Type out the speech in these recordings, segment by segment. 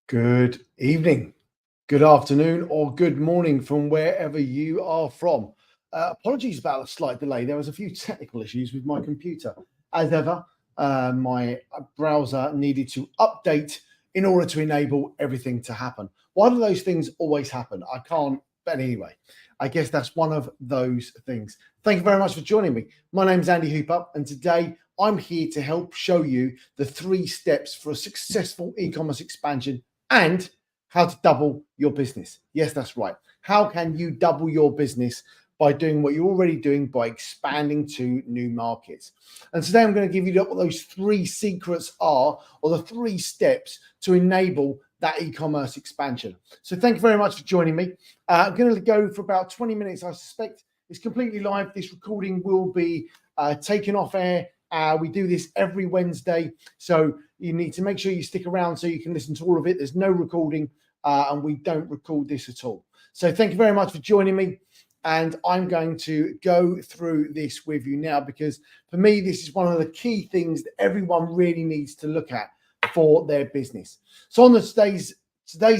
Good evening, good afternoon, or good morning from wherever you are from. Apologies about the slight delay. There was a few technical issues with my computer. As ever, my browser needed to update in order to enable everything to happen. Why do those things always happen? I can't, but anyway, I guess that's one of those things. Thank you very much for joining me. My name's Andy Hooper, and today I'm here to help show you the 3 steps for a successful e-commerce expansion and how to double your business. Yes, that's right. How can you double your business by doing what you're already doing by expanding to new markets? And today I'm going to give you what those 3 secrets are, or the 3 steps to enable that e-commerce expansion. So thank you very much for joining me. I'm going to go for about 20 minutes, I suspect. It's completely live. This recording will be taken off air. We do this every Wednesday, so you need to make sure you stick around so you can listen to all of it. There's no recording, and we don't record this at all. So thank you very much for joining me, and I'm going to go through this with you now because for me, this is one of the key things that everyone really needs to look at for their business. So on today's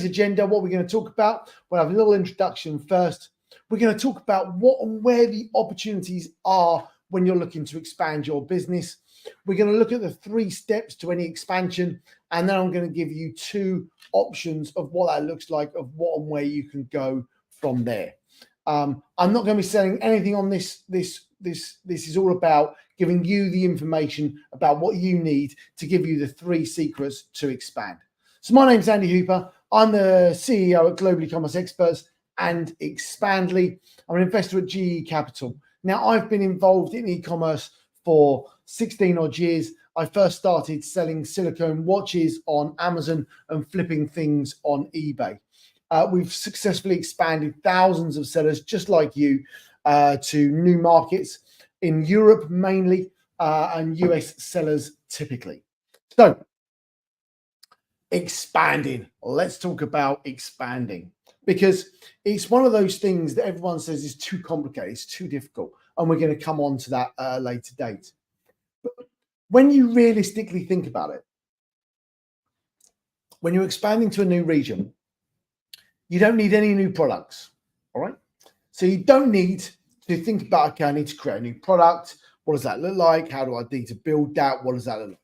agenda, what we're going to talk about, we'll have a little introduction first. We're going to talk about what and where the opportunities are when you're looking to expand your business. We're going to look at the 3 steps to any expansion, and then I'm going to give you 2 options of what that looks like, of what and where you can go from there. I'm not going to be selling anything on this. This is all about giving you the information about what you need to give you the 3 secrets to expand. So my name's Andy Hooper. I'm the CEO at Global E-commerce Experts and Expandly. I'm an investor at GE Capital. Now, I've been involved in e-commerce for 16 odd years. I first started selling silicone watches on Amazon and flipping things on eBay. We've successfully expanded thousands of sellers just like you to new markets in Europe mainly, and US sellers typically. So, expanding. Let's talk about expanding, because it's one of those things that everyone says is too complicated, it's too difficult, and we're going to come on to that at a later date. But when you realistically think about it, when you're expanding to a new region, you don't need any new products, all right? So you don't need to think about, okay, I need to create a new product. What does that look like? How do I need to build that? What does that look like?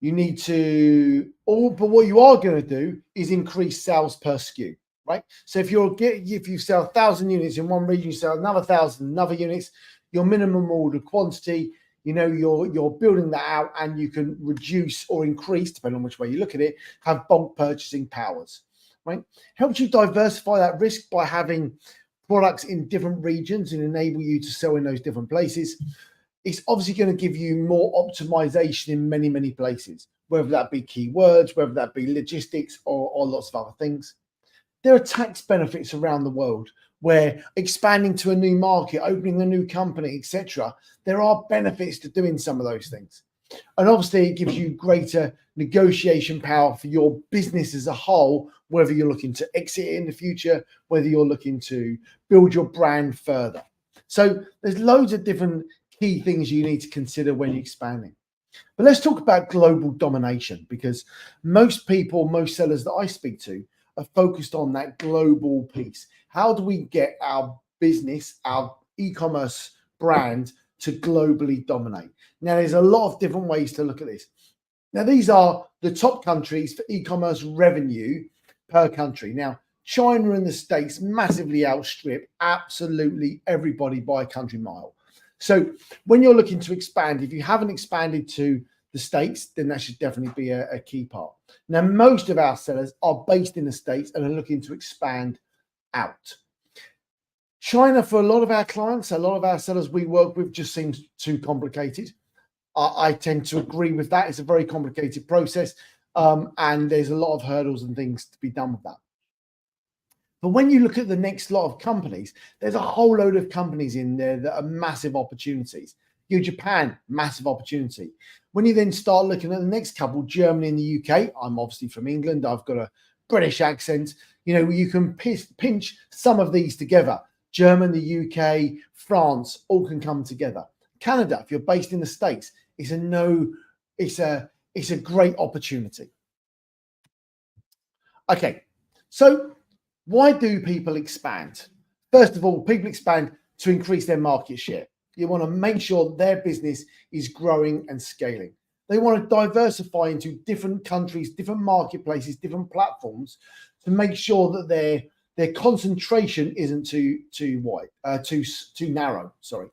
You need to, but what you are going to do is increase sales per SKU, right? So if you sell 1,000 units in one region, you sell another 1,000 other units, your minimum order quantity, you're building that out, and you can reduce or increase, depending on which way you look at it, have bulk purchasing powers, right? Helps you diversify that risk by having products in different regions and enable you to sell in those different places. It's obviously going to give you more optimization in many, many places, whether that be keywords, whether that be logistics, or lots of other things. There are tax benefits around the world where expanding to a new market, opening a new company, etc., there are benefits to doing some of those things. And obviously, it gives you greater negotiation power for your business as a whole, whether you're looking to exit in the future, whether you're looking to build your brand further. So there's loads of different key things you need to consider when you're expanding. But let's talk about global domination, because most sellers that I speak to are focused on that global piece. How do we get our business, our e-commerce brand, to globally dominate? Now, there's a lot of different ways to look at this. Now, these are the top countries for e-commerce revenue per country. Now, China and the States massively outstrip absolutely everybody by a country mile. So when you're looking to expand, if you haven't expanded to the States, then that should definitely be a key part. Now, most of our sellers are based in the States and are looking to expand out. China, for a lot of our clients, a lot of our sellers we work with, just seems too complicated. I tend to agree with that. It's a very complicated process, and there's a lot of hurdles and things to be done with that. But when you look at the next lot of companies, there's a whole load of companies in there that are massive opportunities. Japan, massive opportunity. When you then start looking at the next couple, Germany and the UK, I'm obviously from England, I've got a British accent, you can pinch some of these together. German, the UK, France, all can come together. Canada, if you're based in the States, it's a great opportunity. Okay, so why do people expand? First of all, people expand to increase their market share. You want to make sure their business is growing and scaling. They want to diversify into different countries, different marketplaces, different platforms to make sure that their concentration isn't too narrow. Sorry.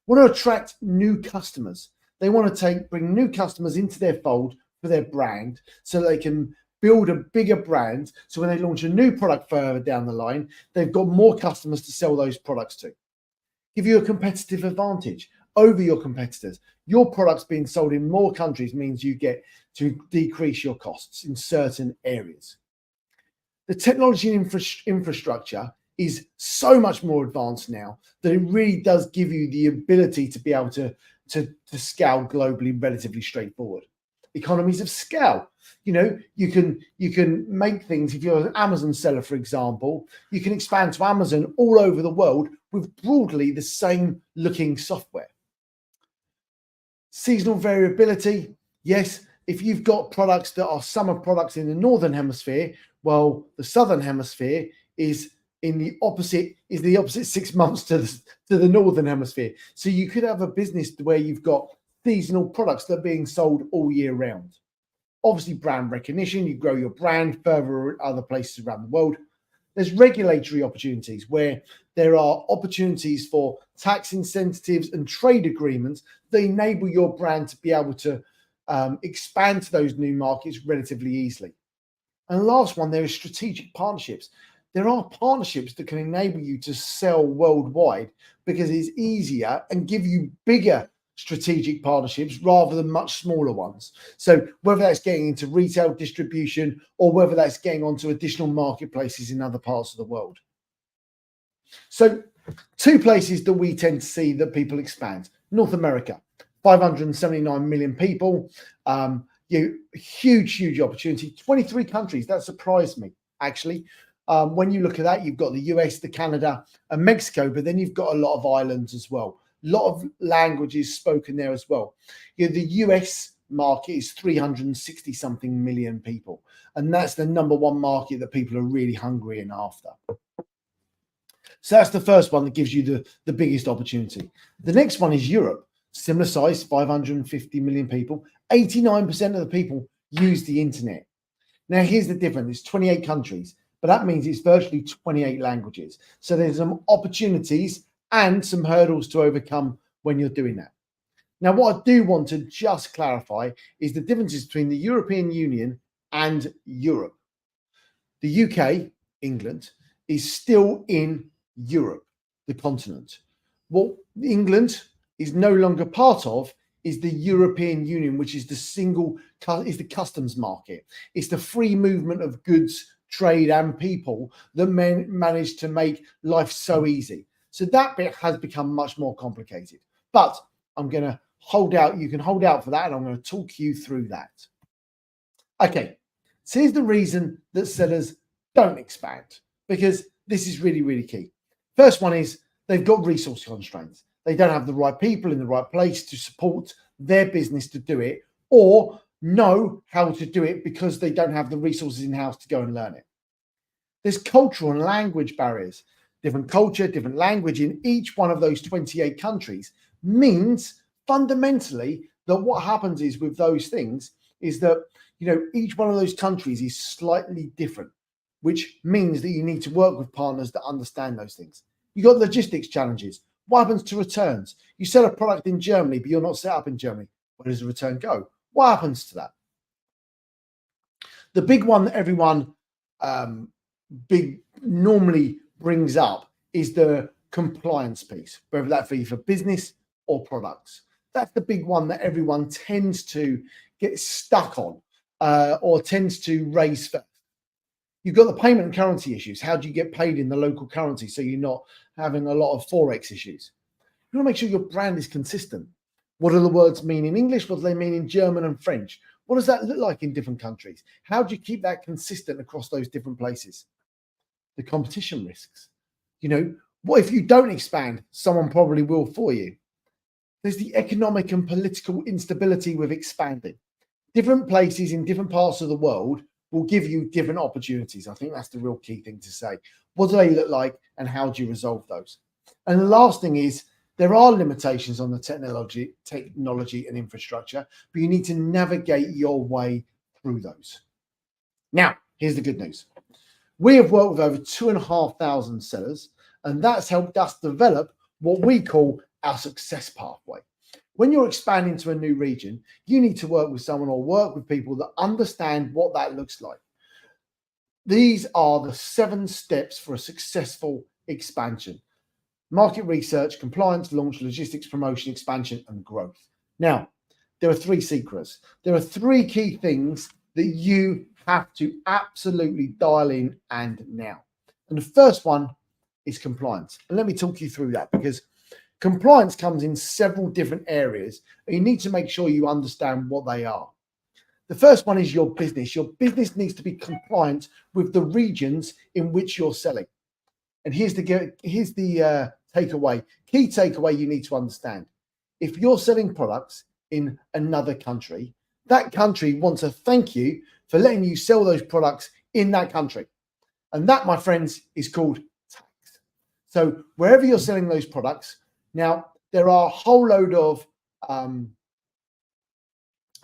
Want to attract new customers. They want to bring new customers into their fold for their brand so they can build a bigger brand. So when they launch a new product further down the line, they've got more customers to sell those products to. Give you a competitive advantage over your competitors. Your products being sold in more countries means you get to decrease your costs in certain areas. The technology and infrastructure is so much more advanced now that it really does give you the ability to be able to scale globally relatively straightforward. Economies of scale. You can make things. If you're an Amazon seller, for example, you can expand to Amazon all over the world with broadly the same looking software. Seasonal variability. Yes, if you've got products that are summer products in the northern hemisphere, well, the southern hemisphere is the opposite 6 months to the northern hemisphere. So you could have a business where you've got seasonal products that are being sold all year round. Obviously, brand recognition, you grow your brand further in other places around the world. There's regulatory opportunities where there are opportunities for tax incentives and trade agreements that enable your brand to be able to expand to those new markets relatively easily. And the last one, there is strategic partnerships. There are partnerships that can enable you to sell worldwide because it's easier and give you bigger strategic partnerships rather than much smaller ones. So whether that's getting into retail distribution or whether that's getting onto additional marketplaces in other parts of the world. So two places that we tend to see that people expand. North America, 579 million people. Huge opportunity. 23 countries. That surprised me, actually. When you look at that, you've got the US, the Canada, and Mexico, but then you've got a lot of islands as well. A lot of languages spoken there as well. The US market is 360 something million people, and that's the number one market that people are really hungry and after. So that's the first one that gives you the biggest opportunity. The next one is Europe, similar size, 550 million people. 89% of the people use the internet. Now, here's the difference. It's 28 countries, but that means it's virtually 28 languages. So there's some opportunities and some hurdles to overcome when you're doing that. Now, what I do want to just clarify is the differences between the European Union and Europe. The UK, England, is still in Europe, the continent. What England is no longer part of is the European Union, which is the customs market. It's the free movement of goods, trade, and people that managed to make life so easy. So that bit has become much more complicated. But I'm going to hold out. You can hold out for that, and I'm going to talk you through that. Okay, so here's the reason that sellers don't expand, because this is really, really key. First one is they've got resource constraints. They don't have the right people in the right place to support their business to do it, or know how to do it because they don't have the resources in-house to go and learn it. There's cultural and language barriers. Different culture, different language in each one of those 28 countries means fundamentally that what happens is with those things is that, each one of those countries is slightly different, which means that you need to work with partners that understand those things. You've got logistics challenges. What happens to returns? You sell a product in Germany, but you're not set up in Germany. Where does the return go? What happens to that? The big one that everyone normally brings up is the compliance piece, whether that be for business or products. That's the big one that everyone tends to get stuck on or tends to raise first. You've got the payment and currency issues. How do you get paid in the local currency so you're not having a lot of Forex issues? You want to make sure your brand is consistent. What do the words mean in English? What do they mean in German and French? What does that look like in different countries? How do you keep that consistent across those different places? The competition risks. What if you don't expand? Someone probably will for you. There's the economic and political instability with expanding. Different places in different parts of the world will give you different opportunities. I think that's the real key thing to say. What do they look like and how do you resolve those? And the last thing is there are limitations on the technology and infrastructure, but you need to navigate your way through those. Now, here's the good news. We have worked with over 2,500 sellers, and that's helped us develop what we call our success pathway. When you're expanding to a new region, you need to work with someone or work with people that understand what that looks like. These are the 7 steps for a successful expansion: market research, compliance, launch, logistics, promotion, expansion, and growth. Now, there are 3 secrets. There are 3 key things that you have to absolutely dial in and now. And the first one is compliance. And let me talk you through that, because compliance comes in several different areas, and you need to make sure you understand what they are. The first one is your business. Your business needs to be compliant with the regions in which you're selling. And here's the takeaway. Key takeaway you need to understand. If you're selling products in another country, that country wants to thank you for letting you sell those products in that country. And that, my friends, is called tax. So wherever you're selling those products, now there are a whole load of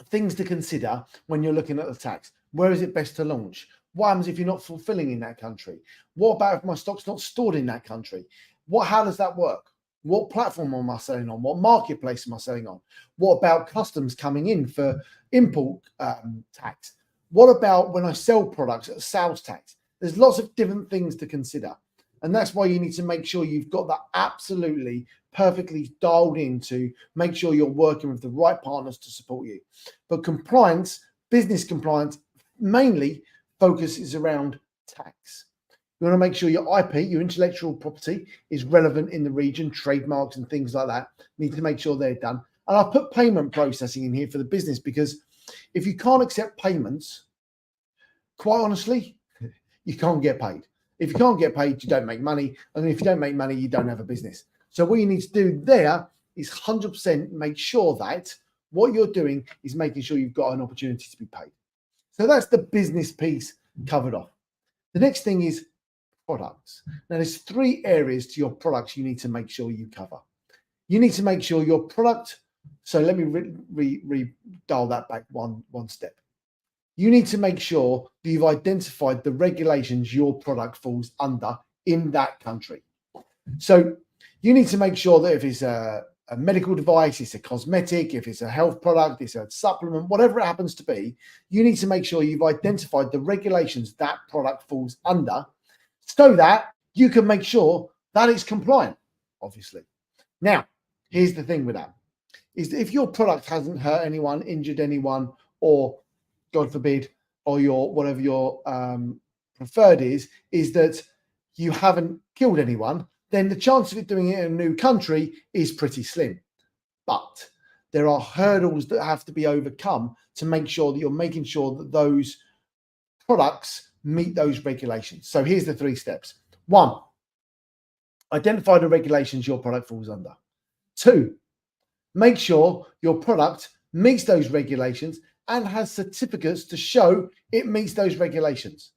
things to consider when you're looking at the tax. Where is it best to launch? What happens if you're not fulfilling in that country? What about if my stock's not stored in that country? How does that work? What platform am I selling on? What marketplace am I selling on? What about customs coming in for import tax? What about when I sell products at sales tax? There's lots of different things to consider. And that's why you need to make sure you've got that absolutely perfectly dialed in to make sure you're working with the right partners to support you. But compliance, business compliance, mainly focuses around tax. You want to make sure your IP, your intellectual property, is relevant in the region, trademarks and things like that. You need to make sure they're done. And I'll put payment processing in here for the business, because if you can't accept payments, quite honestly, you can't get paid. If you can't get paid, you don't make money. And if you don't make money, you don't have a business. So what you need to do there is 100% make sure that what you're doing is making sure you've got an opportunity to be paid. So that's the business piece covered off. The next thing is products. Now, there's 3 areas to your products you need to make sure you cover. You need to make sure your product, so let me dial that back one step. You need to make sure that you've identified the regulations your product falls under in that country. So you need to make sure that if it's a medical device, it's a cosmetic, if it's a health product, it's a supplement, whatever it happens to be, you need to make sure you've identified the regulations that product falls under, so that you can make sure that it's compliant, obviously. Now, here's the thing with that, is that if your product hasn't hurt anyone, injured anyone, or God forbid, or whatever your preferred is that you haven't killed anyone, then the chance of it doing it in a new country is pretty slim. But there are hurdles that have to be overcome to make sure that you're making sure that those products meet those regulations. So here's the 3 steps. 1, identify the regulations your product falls under. 2, make sure your product meets those regulations and has certificates to show it meets those regulations.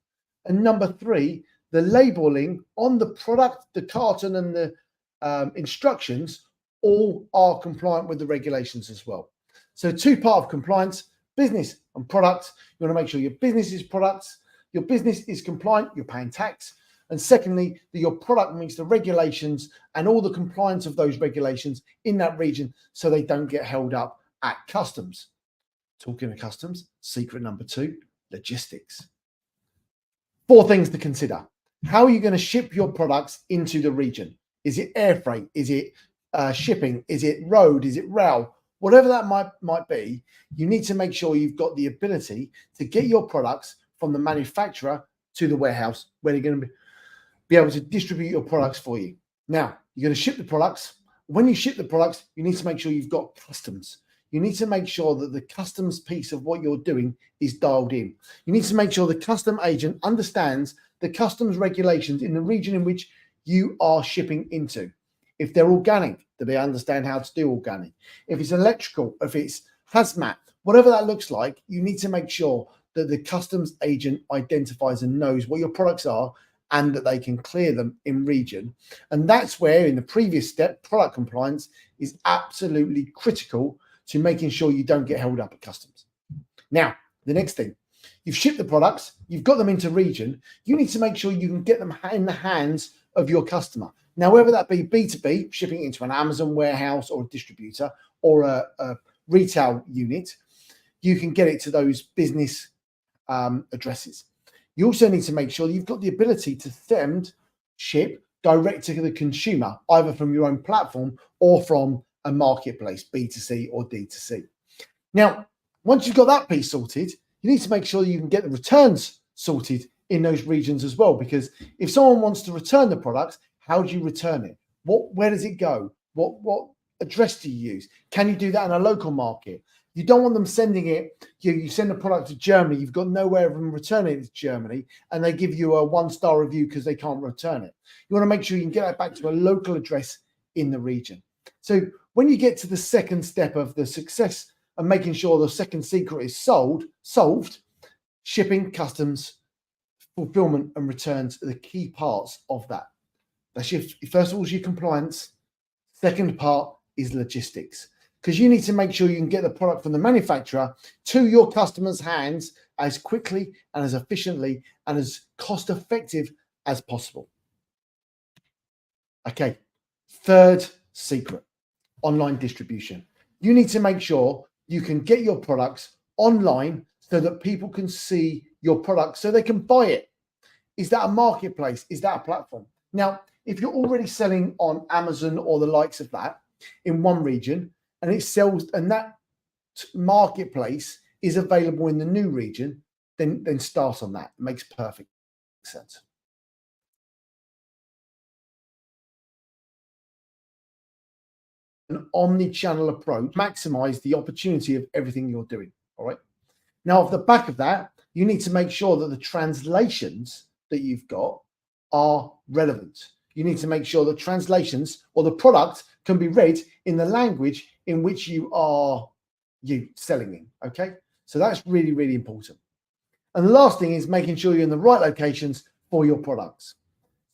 And number 3, the labeling on the product, the carton and the instructions all are compliant with the regulations as well. So 2 parts of compliance: business and product. You want to make sure your business is products, your business is compliant, you're paying tax. And secondly, that your product meets the regulations and all the compliance of those regulations in that region, so they don't get held up at customs. Talking of customs, secret number 2, logistics. 4 things to consider. How are you going to ship your products into the region? Is it air freight? Is it shipping? Is it road? Is it rail? Whatever that might be, you need to make sure you've got the ability to get your products from the manufacturer to the warehouse where they're going to be able to distribute your products for you. Now, you're going to ship the products. When you ship the products, you need to make sure you've got customs. You need to make sure that the customs piece of what you're doing is dialed in. You need to make sure the custom agent understands the customs regulations in the region in which you are shipping into. If they're organic, do they understand how to do organic? If it's electrical, if it's hazmat, whatever that looks like, you need to make sure that the customs agent identifies and knows what your products are and that they can clear them in region. And that's where, in the previous step, product compliance is absolutely critical to making sure you don't get held up at customs. Now, the next thing, you've shipped the products, you've got them into region, you need to make sure you can get them in the hands of your customer. Now, whether that be B2B, shipping into an Amazon warehouse or a distributor or a retail unit, you can get it to those business addresses. You also need to make sure you've got the ability to send, ship direct to the consumer, either from your own platform or from a marketplace, B2C or D2C. Now, once you've got that piece sorted, you need to make sure you can get the returns sorted in those regions as well. Because if someone wants to return the products, how do you return it? Where does it go? What address do you use? Can you do that in a local market? You don't want them sending it. You send a product to Germany, you've got nowhere of them returning it to Germany, and they give you a 1-star review because they can't return it. You want to make sure you can get that back to a local address in the region. So when you get to the second step of the success and making sure the second secret is solved, shipping, customs, fulfillment, and returns are the key parts of that. That's first of all, is your compliance. Second part is logistics, because you need to make sure you can get the product from the manufacturer to your customer's hands as quickly and as efficiently and as cost effective as possible. Okay, third secret, online distribution. You need to make sure you can get your products online so that people can see your product so they can buy it. Is that a marketplace? Is that a platform? Now, if you're already selling on Amazon or the likes of that in one region, and it sells, and that marketplace is available in the new region, then start on that. It makes perfect sense. An omni-channel approach, maximize the opportunity of everything you're doing. All right. Now, off the back of that, you need to make sure that the translations that you've got are relevant. You need to make sure that translations or the product can be read in the language in which you are selling in. Okay. So that's really, really important. And the last thing is making sure you're in the right locations for your products.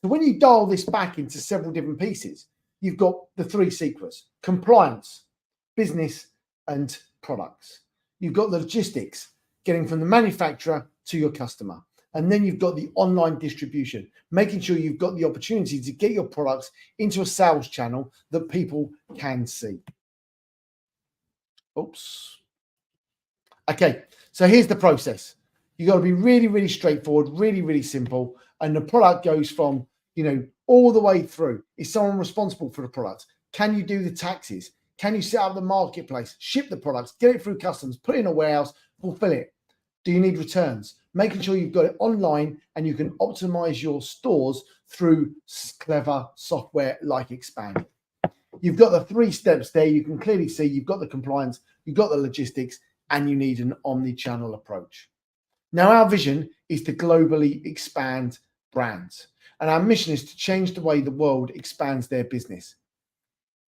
So when you dial this back into several different pieces, you've got the three secrets: compliance, business, and products. You've got the logistics, getting from the manufacturer to your customer. And then you've got the online distribution, making sure you've got the opportunity to get your products into a sales channel that people can see. Oops. Okay, so here's the process. You've got to be really, really straightforward, really, really simple. And the product goes from, all the way through. Is someone responsible for the product? Can you do the taxes? Can you set up the marketplace, ship the products, get it through customs, put it in a warehouse, fulfill it? Do you need returns? Making sure you've got it online and you can optimize your stores through clever software like Expand. You've got the 3 steps there. You can clearly see you've got the compliance, you've got the logistics, and you need an omni-channel approach. Now, our vision is to globally expand brands, and our mission is to change the way the world expands their business.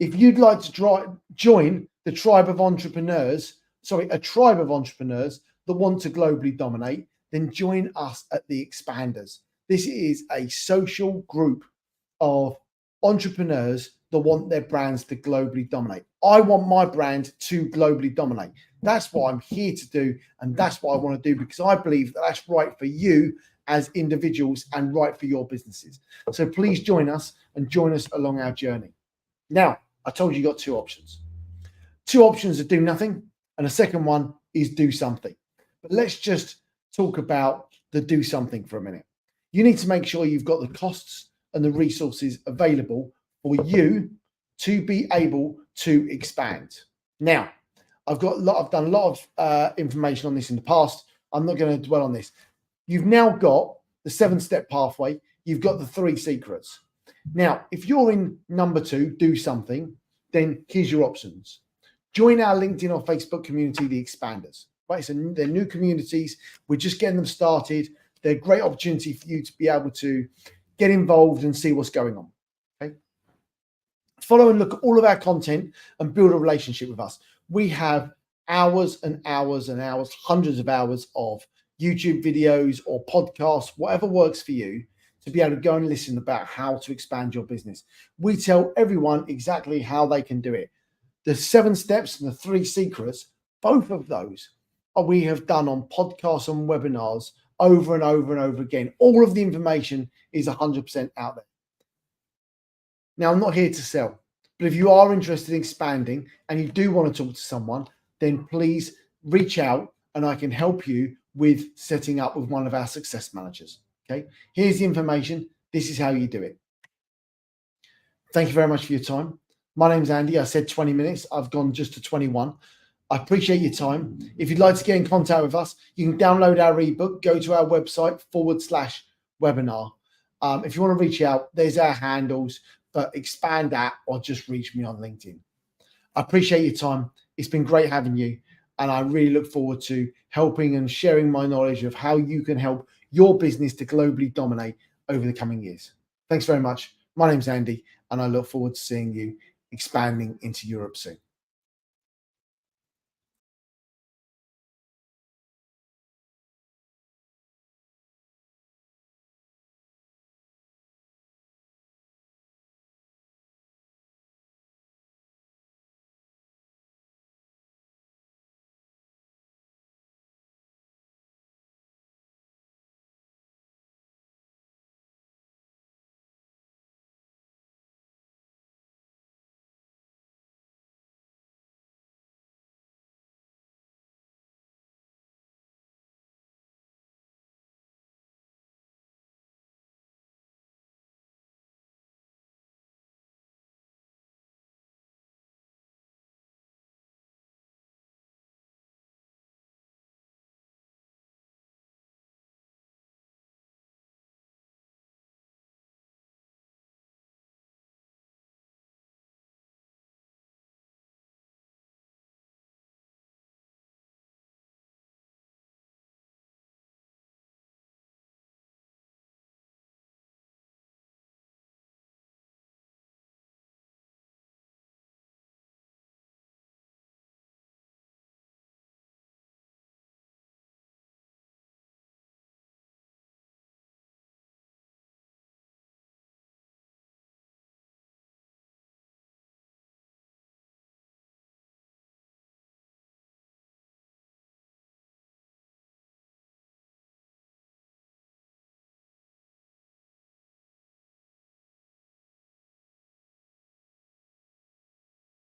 If you'd like to join the tribe of entrepreneurs, a tribe of entrepreneurs that want to globally dominate, then join us at the Expanders. This is a social group of entrepreneurs that want their brands to globally dominate. I want my brand to globally dominate. That's what I'm here to do, and that's what I want to do, because I believe that that's right for you as individuals and right for your businesses. So please join us and join us along our journey. Now, I told you got 2 options. 2 options are do nothing, and the second one is do something. But let's just talk about the do something for a minute. You need to make sure you've got the costs and the resources available for you to be able to expand. Now, I've done a lot of information on this in the past. I'm not going to dwell on this. You've now got the 7-step pathway. You've got the 3 secrets. Now, if you're in number 2, do something, then here's your options. Join our LinkedIn or Facebook community, the Expanders. Right, so they're new communities. We're just getting them started. They're a great opportunity for you to be able to get involved and see what's going on. Okay. Follow and look at all of our content and build a relationship with us. We have hours and hours and hours, hundreds of hours of YouTube videos or podcasts, whatever works for you, to be able to go and listen about how to expand your business. We tell everyone exactly how they can do it. The 7 steps and the 3 secrets, both of those we have done on podcasts and webinars over and over and over again. All of the information is 100% out there. Now, I'm not here to sell, but if you are interested in expanding and you do want to talk to someone, then please reach out and I can help you with setting up with one of our success managers. Okay, here's the information. This is how you do it. Thank you very much for your time. My name's Andy. I said 20 minutes. I've gone just to 21. I appreciate your time. If you'd like to get in contact with us, you can download our ebook, go to our website /webinar. If you want to reach out, there's our handles, but expand that or just reach me on LinkedIn. I appreciate your time. It's been great having you. And I really look forward to helping and sharing my knowledge of how you can help your business to globally dominate over the coming years. Thanks very much. My name's Andy, and I look forward to seeing you expanding into Europe soon.